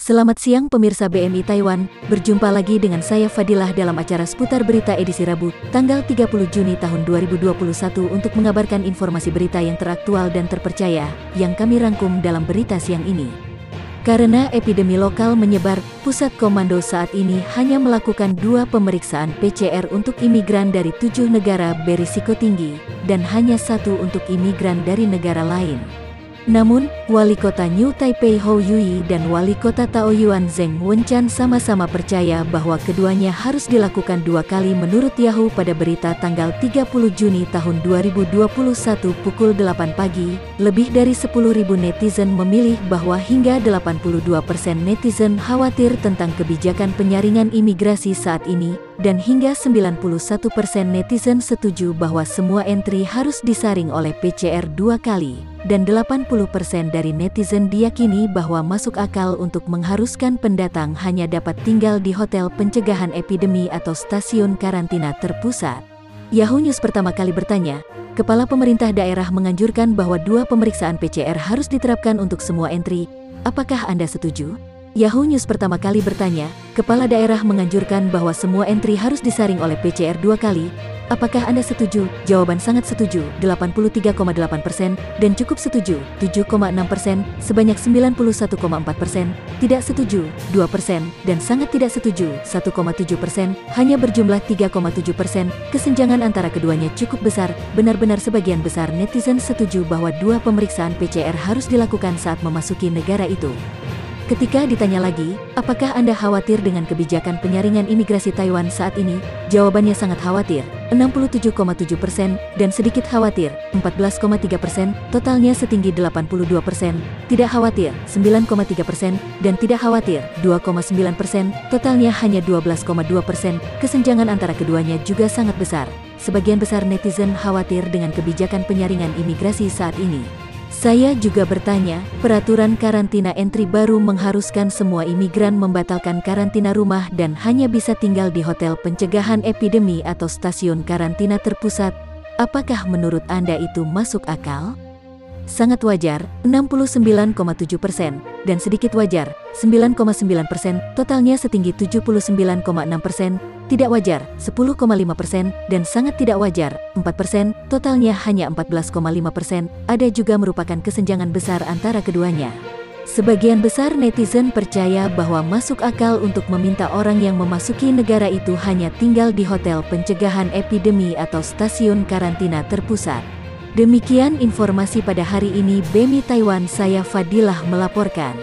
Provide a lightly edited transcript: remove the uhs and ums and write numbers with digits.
Selamat siang pemirsa BMI Taiwan, berjumpa lagi dengan saya Fadilah dalam acara seputar berita edisi Rabu, tanggal 30 Juni tahun 2021 untuk mengabarkan informasi berita yang teraktual dan terpercaya, yang kami rangkum dalam berita siang ini. Karena epidemi lokal menyebar, Pusat Komando saat ini hanya melakukan 2 pemeriksaan PCR untuk imigran dari 7 negara berisiko tinggi, dan hanya 1 untuk imigran dari negara lain. Namun, Wali Kota New Taipei Hou Yui dan Wali Kota Taoyuan Zheng Wenchan sama-sama percaya bahwa keduanya harus dilakukan 2 kali menurut Yahoo pada berita tanggal 30 Juni tahun 2021 pukul 8 pagi. Lebih dari 10.000 netizen memilih bahwa hingga 82% netizen khawatir tentang kebijakan penyaringan imigrasi saat ini, dan hingga 91% netizen setuju bahwa semua entry harus disaring oleh PCR 2 kali. Dan 80% dari netizen diyakini bahwa masuk akal untuk mengharuskan pendatang hanya dapat tinggal di hotel pencegahan epidemi atau stasiun karantina terpusat. Yahoo News pertama kali bertanya, Kepala Pemerintah Daerah menganjurkan bahwa 2 pemeriksaan PCR harus diterapkan untuk semua entry. Apakah Anda setuju? Yahoo News pertama kali bertanya, Kepala Daerah menganjurkan bahwa semua entry harus disaring oleh PCR 2 kali. Apakah Anda setuju? Jawaban sangat setuju, 83,8%, dan cukup setuju, 7,6%, sebanyak 91,4%, tidak setuju, 2%, dan sangat tidak setuju, 1,7%, hanya berjumlah 3,7%. Kesenjangan antara keduanya cukup besar, benar-benar sebagian besar netizen setuju bahwa 2 pemeriksaan PCR harus dilakukan saat memasuki negara itu. Ketika ditanya lagi, apakah Anda khawatir dengan kebijakan penyaringan imigrasi Taiwan saat ini? Jawabannya sangat khawatir, 67,7%, dan sedikit khawatir, 14,3%, totalnya setinggi 82%, tidak khawatir, 9,3%, dan tidak khawatir, 2,9%, totalnya hanya 12,2%. Kesenjangan antara keduanya juga sangat besar. Sebagian besar netizen khawatir dengan kebijakan penyaringan imigrasi saat ini. Saya juga bertanya, peraturan karantina entry baru mengharuskan semua imigran membatalkan karantina rumah dan hanya bisa tinggal di hotel pencegahan epidemi atau stasiun karantina terpusat. Apakah menurut Anda itu masuk akal? Sangat wajar, 69,7%, dan sedikit wajar, 9,9%, totalnya setinggi 79,6%, tidak wajar, 10,5%, dan sangat tidak wajar, 4%, totalnya hanya 14,5%, ada juga merupakan kesenjangan besar antara keduanya. Sebagian besar netizen percaya bahwa masuk akal untuk meminta orang yang memasuki negara itu hanya tinggal di hotel pencegahan epidemi atau stasiun karantina terpusat. Demikian informasi pada hari ini BMI Taiwan, saya Fadilah melaporkan.